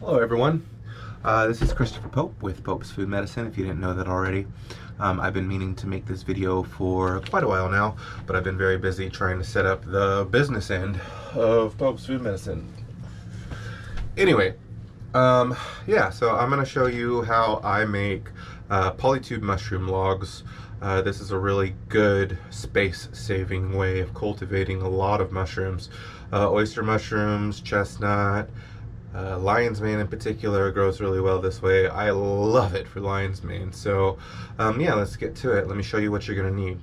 Hello everyone, this is Christopher Pope with Pope's Food Medicine, if you didn't know that already. I've been meaning to make this video for quite a while now, but I've been very busy trying to set up the business end of Pope's Food Medicine. Anyway, yeah, so I'm going to show you how I make Polytube mushroom logs. This is a really good space-saving way of cultivating a lot of mushrooms. Oyster mushrooms, chestnut, lion's mane in particular grows really well this way. I love it for lion's mane. So yeah, let's get to it. Let me show you what you're going to need.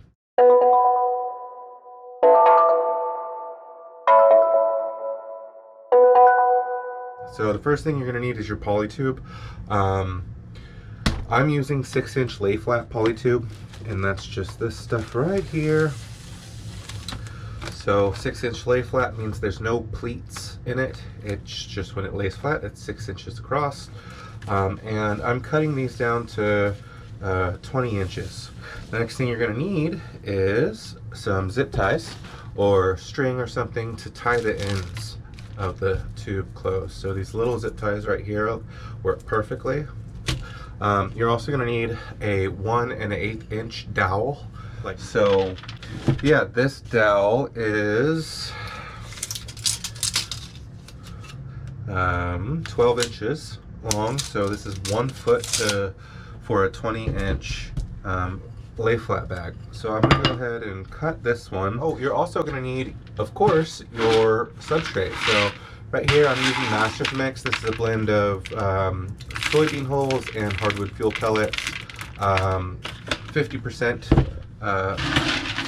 So the first thing you're going to need is your Polytube. I'm using 6-inch lay flat Polytube, and that's just this stuff right here. So 6-inch lay flat means there's no pleats in it. It's just when it lays flat, it's 6 inches across. And I'm cutting these down to 20 inches. The next thing you're going to need is some zip ties or string or something to tie the ends of the tube closed. So these little zip ties right here work perfectly. You're also going to need a 1 1/8 inch dowel. Like so. Yeah, this dowel is 12 inches long, so this is 1 foot for a 20-inch lay flat bag. So I'm going to go ahead and cut this one. Oh, you're also going to need, of course, your substrate. So right here I'm using Massive Mix. This is a blend of soybean hulls and hardwood fuel pellets, 50%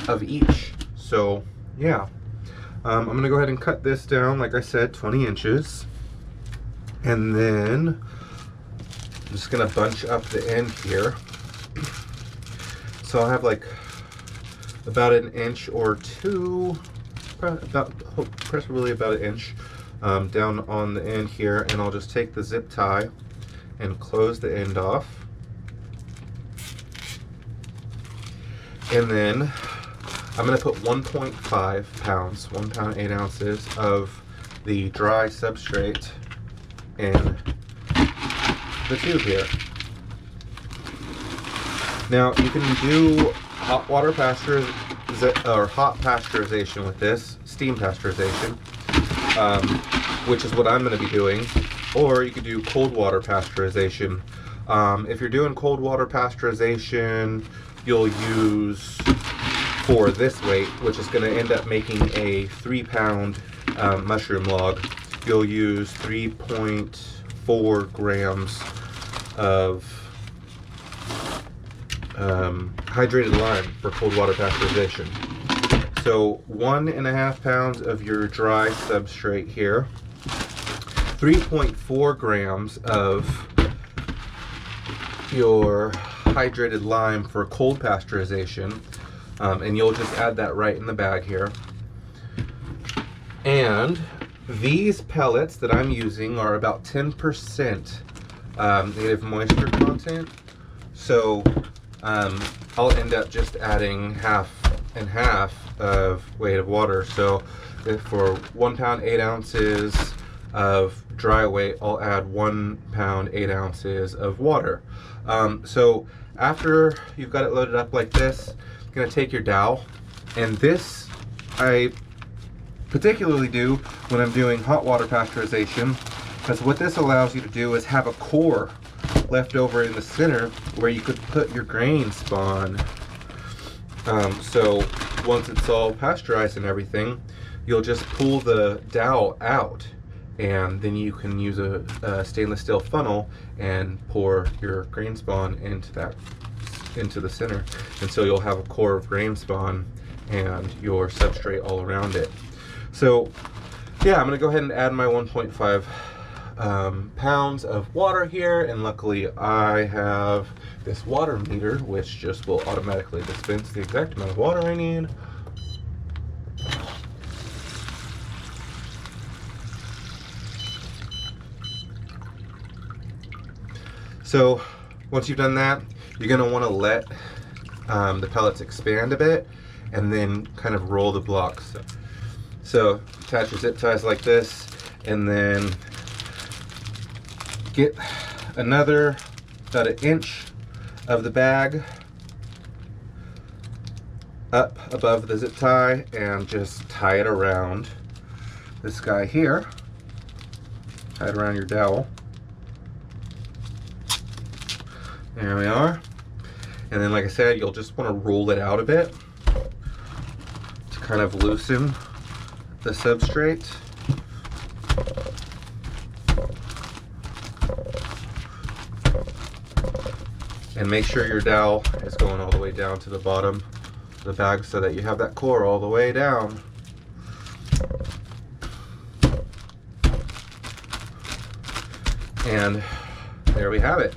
of each. So yeah, I'm gonna go ahead and cut this down, like I said, 20 inches, and then I'm just gonna bunch up the end here. So I'll have like about 1 inch or 2, preferably about 1 inch down on the end here, and I'll just take the zip tie and close the end off. And then I'm going to put 1.5 pounds, 1 pound 8 ounces of the dry substrate in the tube here. Now you can do hot water hot pasteurization with this, steam pasteurization, which is what I'm going to be doing, or you could do cold water pasteurization. If you're doing cold water pasteurization, you'll use, for this weight, which is going to end up making a 3-pound mushroom log, you'll use 3.4 grams of hydrated lime for cold water pasteurization. So 1.5 pounds of your dry substrate here, 3.4 grams of your hydrated lime for cold pasteurization, and you'll just add that right in the bag here. And these pellets that I'm using are about 10% native moisture content, so I'll end up just adding half and half of weight of water. So if for 1 pound 8 ounces of dry weight, I'll add 1 pound 8 ounces of water. So after you've got it loaded up like this, you're going to take your dowel, and this I particularly do when I'm doing hot water pasteurization, because what this allows you to do is have a core left over in the center where you could put your grain spawn. So once it's all pasteurized and everything, you'll just pull the dowel out, and then you can use a stainless steel funnel and pour your grain spawn into the center, and so you'll have a core of grain spawn and your substrate all around it. So yeah, I'm gonna go ahead and add my 1.5 pounds of water here, and luckily I have this water meter which just will automatically dispense the exact amount of water I need. So once you've done that, you're going to want to let the pellets expand a bit, and then kind of roll the blocks. So attach your zip ties like this, and then get another about an inch of the bag up above the zip tie and just tie it around this guy here. Tie it around your dowel. There we are. And then, like I said, you'll just want to roll it out a bit to kind of loosen the substrate. And make sure your dowel is going all the way down to the bottom of the bag so that you have that core all the way down. And there we have it.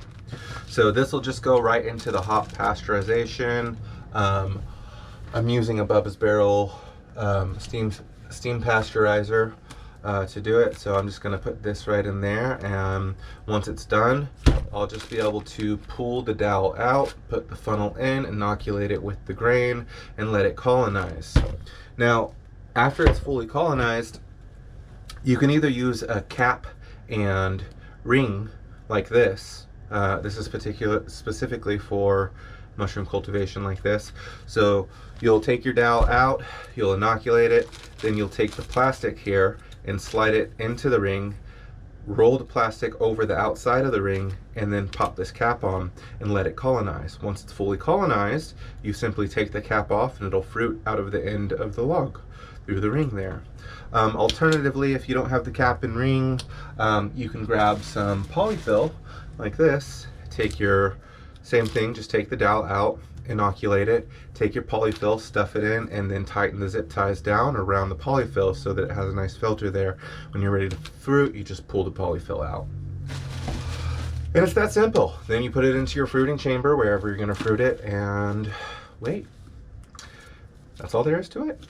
So this will just go right into the hot pasteurization. I'm using a Bubba's Barrel steam pasteurizer to do it. So I'm just going to put this right in there, and once it's done, I'll just be able to pull the dowel out, put the funnel in, inoculate it with the grain, and let it colonize. Now, after it's fully colonized, you can either use a cap and ring like this. This is specifically for mushroom cultivation like this. So you'll take your dowel out, you'll inoculate it, then you'll take the plastic here and slide it into the ring, roll the plastic over the outside of the ring, and then pop this cap on and let it colonize. Once it's fully colonized, you simply take the cap off and it'll fruit out of the end of the log through the ring there. Alternatively, if you don't have the cap and ring, you can grab some polyfill like this. Take your same thing, just take the dowel out, inoculate it, take your polyfill, stuff it in, and then tighten the zip ties down around the polyfill so that it has a nice filter there. When you're ready to fruit, you just pull the polyfill out. And it's that simple. Then you put it into your fruiting chamber, wherever you're going to fruit it, and wait. That's all there is to it.